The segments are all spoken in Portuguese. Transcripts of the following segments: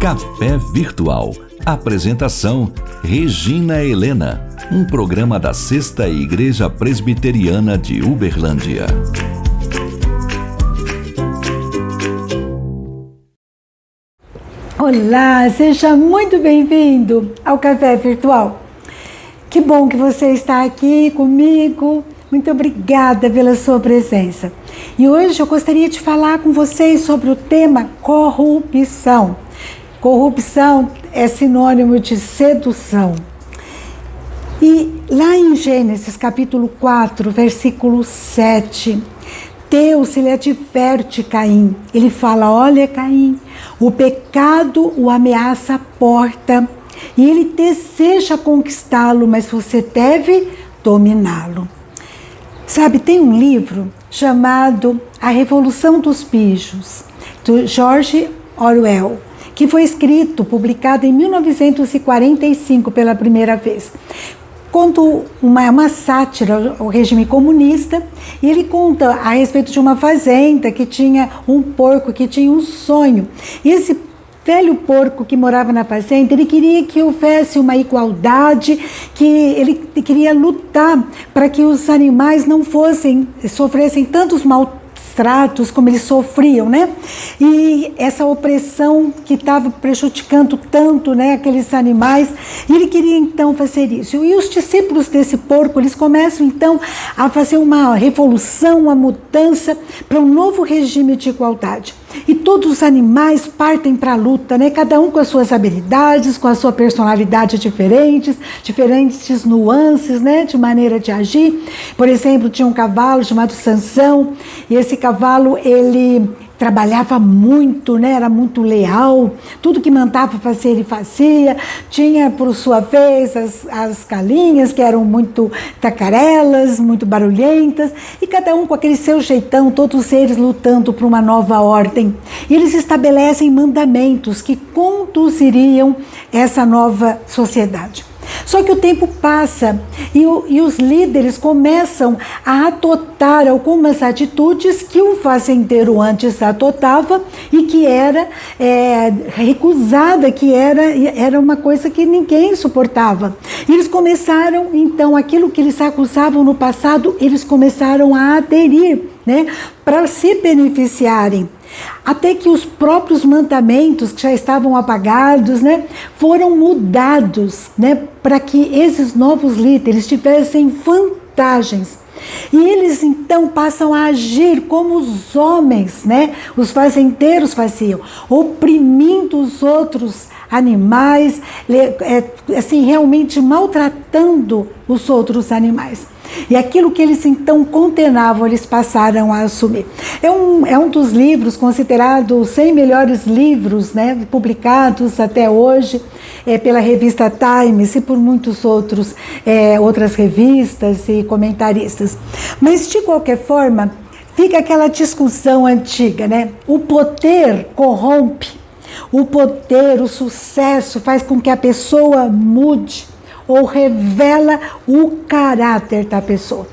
Café Virtual. Apresentação: Regina Helena. Um programa da Sexta Igreja Presbiteriana de Uberlândia. Olá, seja muito bem-vindo ao Café Virtual. Que bom que você está aqui comigo. Muito obrigada pela sua presença. E hoje eu gostaria de falar com vocês sobre o tema corrupção. Corrupção é sinônimo de sedução. E lá em Gênesis capítulo 4, versículo 7, Deus ele adverte Caim. Ele fala: olha, Caim, o pecado o ameaça a porta e ele deseja conquistá-lo, mas você deve dominá-lo. Sabe, tem um livro chamado A Revolução dos Bichos, do George Orwell, que foi escrito, publicado em 1945 pela primeira vez. Conta uma sátira ao regime comunista, e ele conta a respeito de uma fazenda que tinha um porco que tinha um sonho. E esse velho porco que morava na fazenda, ele queria que houvesse uma igualdade, que ele queria lutar para que os animais não sofressem tantos maltratos como eles sofriam, né? E essa opressão que estava prejudicando tanto, né, aqueles animais, e ele queria então fazer isso. E os discípulos desse porco, eles começam então a fazer uma revolução, uma mudança para um novo regime de igualdade. E todos os animais partem para a luta, né? Cada um com as suas habilidades, com a sua personalidade diferentes nuances, né, de maneira de agir. Por exemplo, tinha um cavalo chamado Sansão, e esse cavalo, ele trabalhava muito, né? Era muito leal, tudo que mandava fazer ele fazia. Tinha, por sua vez, as galinhas, que eram muito tacarelas, muito barulhentas, e cada um com aquele seu jeitão, todos eles lutando por uma nova ordem. E eles estabelecem mandamentos que conduziriam essa nova sociedade. Só que o tempo passa e os líderes começam a adotar algumas atitudes que o fazendeiro antes adotava e que era recusada, que era uma coisa que ninguém suportava. E eles começaram, então, aquilo que eles acusavam no passado, eles começaram a aderir, né, para se beneficiarem. Até que os próprios mandamentos, que já estavam apagados, né, foram mudados, né, para que esses novos líderes tivessem vantagens. E eles então passam a agir como os homens, né, os fazendeiros faziam, oprimindo os outros animais, assim, realmente maltratando os outros animais. E aquilo que eles então condenavam, eles passaram a assumir. É um dos livros considerados os 100 melhores livros, né, publicados até hoje pela revista Times e por muitos outras revistas e comentaristas. Mas, de qualquer forma, fica aquela discussão antiga, né? O poder corrompe, o poder, o sucesso faz com que a pessoa mude ou revela o caráter da pessoa.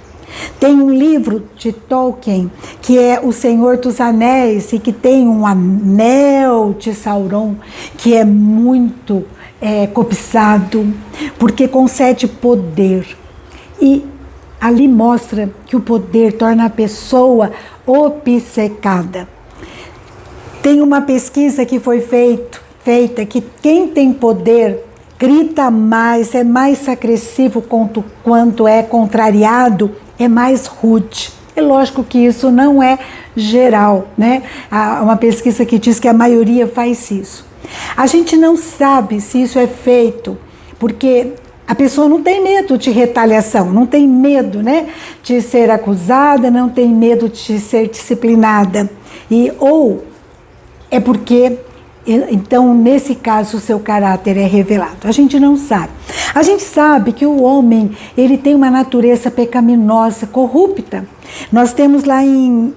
Tem um livro de Tolkien, que é O Senhor dos Anéis, e que tem um anel de Sauron, que é muito cobiçado, porque concede poder. E ali mostra que o poder torna a pessoa obcecada. Tem uma pesquisa que foi feita que quem tem poder grita mais, é mais agressivo quanto é contrariado, é mais rude. É lógico que isso não é geral, né? Há uma pesquisa que diz que a maioria faz isso. A gente não sabe se isso é feito porque a pessoa não tem medo de retaliação, não tem medo, né, de ser acusada, não tem medo de ser disciplinada. Ou é porque, então, nesse caso, o seu caráter é revelado. A gente não sabe. A gente sabe que o homem, ele tem uma natureza pecaminosa, corrupta. Nós temos lá em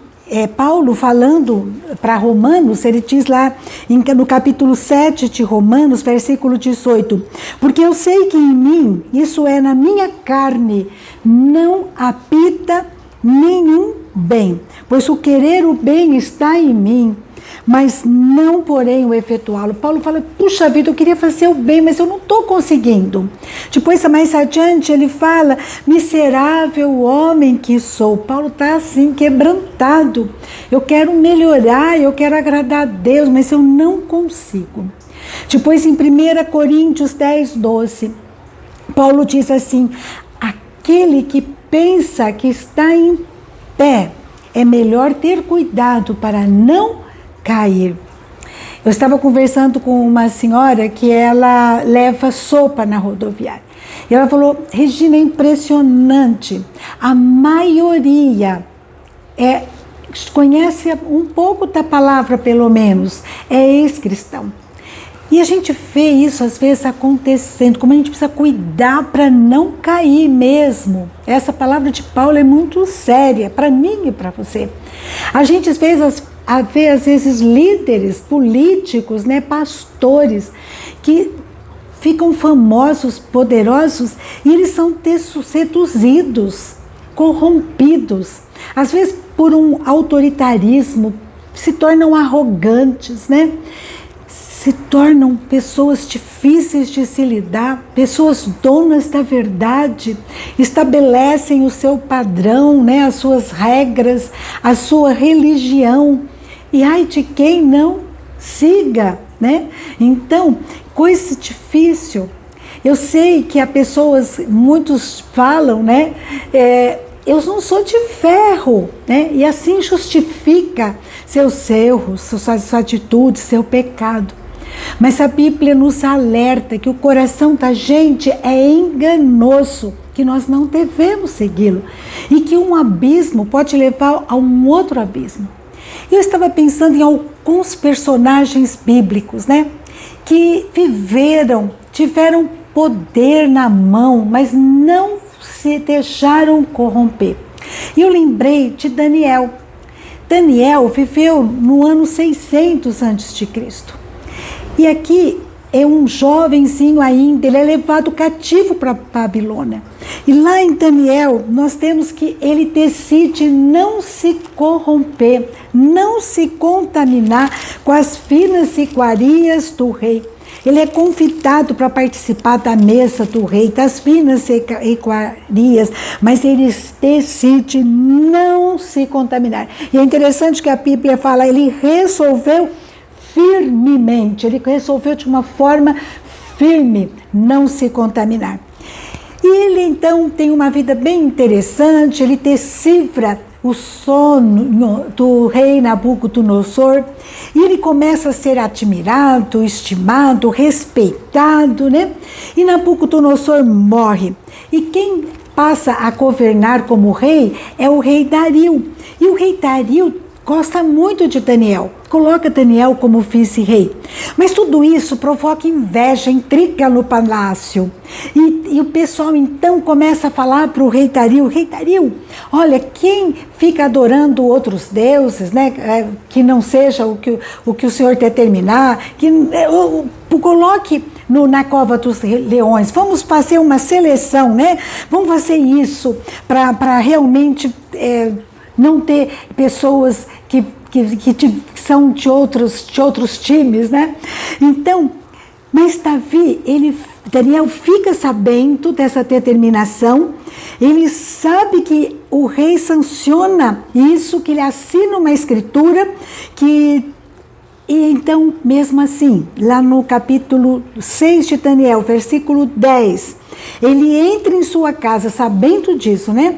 Paulo falando para Romanos, ele diz lá no capítulo 7 de Romanos, versículo 18: porque eu sei que em mim, isso é, na minha carne, não habita nenhum bem, pois o querer o bem está em mim, mas não porém o efetuá-lo. Paulo fala, puxa vida, eu queria fazer o bem, mas eu não estou conseguindo. Depois, mais adiante, ele fala, miserável homem que sou. Paulo está assim, quebrantado. Eu quero melhorar, eu quero agradar a Deus, mas eu não consigo. Depois, em 1 Coríntios 10, 12, Paulo diz assim, aquele que pensa que está em pé, é melhor ter cuidado para não cair. Eu estava conversando com uma senhora que ela leva sopa na rodoviária. E ela falou, Regina, é impressionante. A maioria conhece um pouco da palavra, pelo menos, é ex-cristão. E a gente vê isso às vezes acontecendo, como a gente precisa cuidar para não cair mesmo. Essa palavra de Paulo é muito séria para mim e para você. A gente às vezes líderes políticos, né, pastores, que ficam famosos, poderosos, e eles são seduzidos, corrompidos, às vezes por um autoritarismo, se tornam arrogantes, né? Se tornam pessoas difíceis de se lidar, pessoas donas da verdade, estabelecem o seu padrão, né, as suas regras, a sua religião, e ai de quem não siga, né? Então, coisa difícil. Eu sei que há pessoas, muitos falam, né, eu não sou de ferro, né? E assim justifica seus erros, suas atitudes, seu pecado. Mas a Bíblia nos alerta que o coração da gente é enganoso, que nós não devemos segui-lo e que um abismo pode levar a um outro abismo. Eu estava pensando em alguns personagens bíblicos, né, que tiveram poder na mão, mas não se deixaram corromper. E eu lembrei de Daniel. Daniel viveu no ano 600 a.C. E aqui é um jovenzinho ainda, ele é levado cativo para a Babilônia. E lá em Daniel, nós temos que ele decide não se corromper, não se contaminar com as finas iguarias do rei. Ele é convidado para participar da mesa do rei, das finas iguarias, mas ele decide não se contaminar. E é interessante que a Bíblia fala, ele resolveu firmemente, ele resolveu de uma forma firme não se contaminar. E ele então tem uma vida bem interessante, ele decifra o sono do rei Nabucodonosor e ele começa a ser admirado, estimado, respeitado, né? E Nabucodonosor morre. E quem passa a governar como rei é o rei Dario. E o rei Dario gosta muito de Daniel, coloca Daniel como vice-rei. Mas tudo isso provoca inveja, intriga no palácio. E o pessoal então começa a falar para o rei Dario, olha, quem fica adorando outros deuses, né, que não seja o que o Senhor determinar, coloque na cova dos leões, vamos fazer uma seleção, né? Vamos fazer isso para realmente não ter pessoas que são de outros times, né? Então, mas Daniel fica sabendo dessa determinação, ele sabe que o rei sanciona isso, que ele assina uma escritura, e então, mesmo assim, lá no capítulo 6 de Daniel, versículo 10, ele entra em sua casa sabendo disso, né?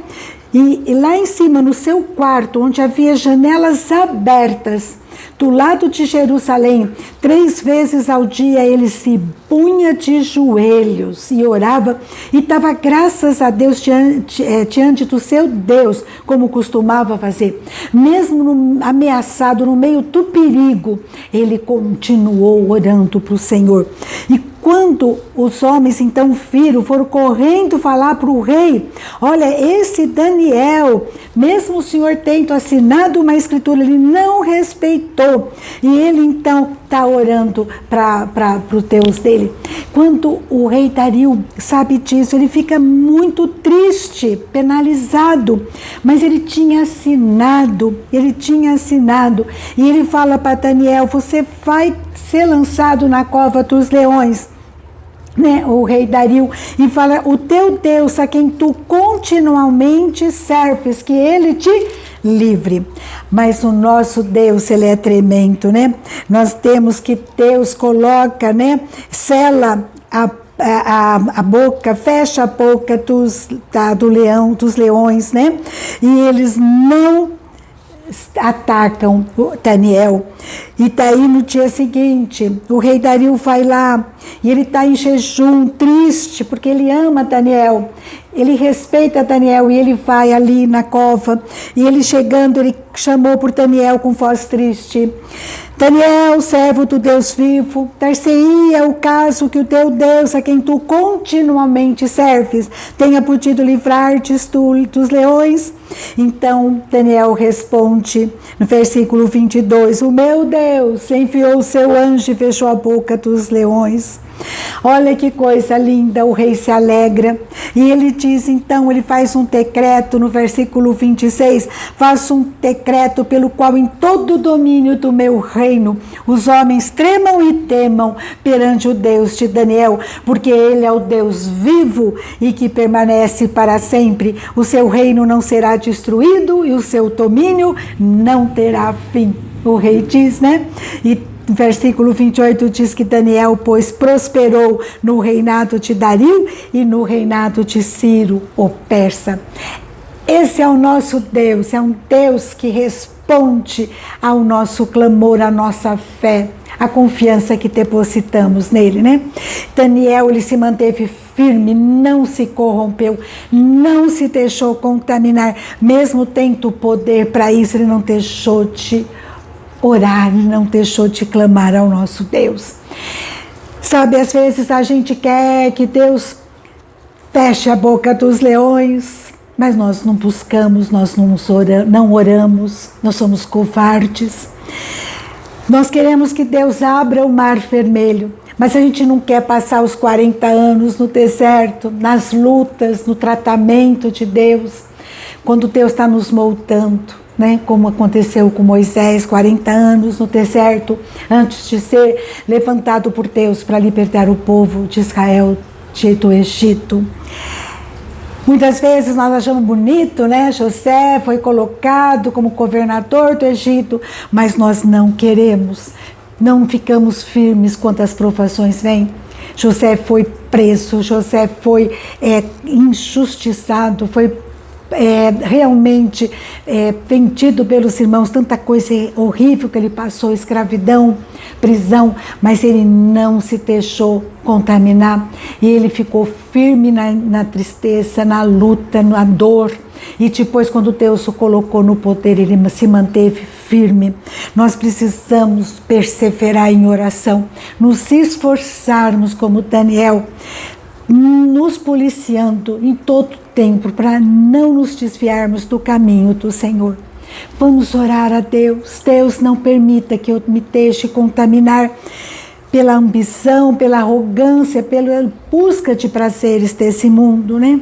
E lá em cima, no seu quarto, onde havia janelas abertas, do lado de Jerusalém, 3 vezes ao dia ele se punha de joelhos e orava e dava graças a Deus diante do seu Deus, como costumava fazer. Mesmo ameaçado no meio do perigo, ele continuou orando para o Senhor. E quando os homens então foram correndo falar para o rei, olha, esse Daniel, mesmo o Senhor tendo assinado uma escritura, ele não respeitou. E ele então está orando para o Deus dele. Quando o rei Dario sabe disso, ele fica muito triste, penalizado, mas ele tinha assinado, e ele fala para Daniel: você vai ser lançado na cova dos leões. O rei Dario, e fala: o teu Deus, a quem tu continuamente serves, que ele te livre. Mas o nosso Deus, ele é tremendo, né? Nós temos que Deus coloca, né? Sela a boca, fecha a boca dos leões, né? E eles não atacam Daniel. E daí no dia seguinte, o rei Dario vai lá e ele está em jejum, triste, porque ele ama Daniel, ele respeita Daniel, e ele vai ali na cova, e ele chegando, ele chamou por Daniel com voz triste: Daniel, servo do Deus vivo, dar-se-ia o caso que o teu Deus, a quem tu continuamente serves, tenha podido livrar-te dos leões? Então Daniel responde no versículo 22: o meu Deus enviou o seu anjo e fechou a boca dos leões. Olha que coisa linda, o rei se alegra, e ele diz, então, ele faz um decreto no versículo 26, faço um decreto pelo qual em todo o domínio do meu reino os homens tremam e temam perante o Deus de Daniel, porque ele é o Deus vivo e que permanece para sempre. O seu reino não será destruído e o seu domínio não terá fim. O rei diz, né? E versículo 28 diz que Daniel, pois, prosperou no reinado de Dario e no reinado de Ciro, o persa. Esse é o nosso Deus, é um Deus que responde ao nosso clamor, à nossa fé, a confiança que depositamos nele, né? Daniel, ele se manteve firme, não se corrompeu, não se deixou contaminar, mesmo tendo poder para isso, ele não deixou de orar, não deixou de clamar ao nosso Deus. Sabe, às vezes a gente quer que Deus feche a boca dos leões, mas nós não buscamos, nós não oramos, nós somos covardes. Nós queremos que Deus abra o mar vermelho, mas a gente não quer passar os 40 anos no deserto, nas lutas, no tratamento de Deus, quando Deus está nos moldando, né? Como aconteceu com Moisés, 40 anos no deserto, antes de ser levantado por Deus para libertar o povo de Israel do Egito. Muitas vezes nós achamos bonito, né? José foi colocado como governador do Egito, mas nós não queremos, não ficamos firmes quando as provações vêm. José foi preso, José foi injustiçado, foi realmente vendido pelos irmãos, tanta coisa horrível que ele passou, escravidão, prisão, mas ele não se deixou contaminar, e ele ficou firme na tristeza, na luta, na dor, e depois, quando Deus o colocou no poder, ele se manteve firme. Nós precisamos perseverar em oração, nos esforçarmos como Daniel, nos policiando em todo tempo para não nos desviarmos do caminho do Senhor. Vamos orar a Deus. Deus, não permita que eu me deixe contaminar pela ambição, pela arrogância, pela busca de prazeres desse mundo, né?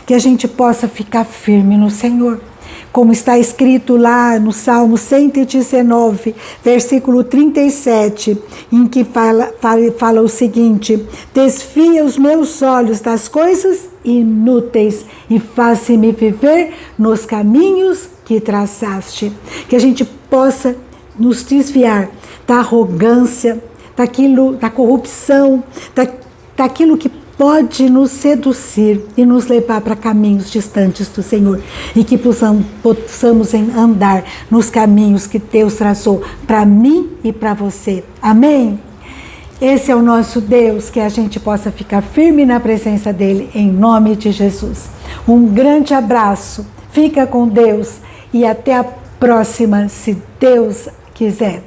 Que a gente possa ficar firme no Senhor. Como está escrito lá no Salmo 119, versículo 37, em que fala o seguinte: desvia os meus olhos das coisas inúteis e faze-me viver nos caminhos que traçaste. Que a gente possa nos desviar da arrogância, da corrupção, daquilo que pode nos seduzir e nos levar para caminhos distantes do Senhor, e que possamos andar nos caminhos que Deus traçou para mim e para você. Amém? Esse é o nosso Deus, que a gente possa ficar firme na presença dele, em nome de Jesus. Um grande abraço, fica com Deus e até a próxima, se Deus quiser.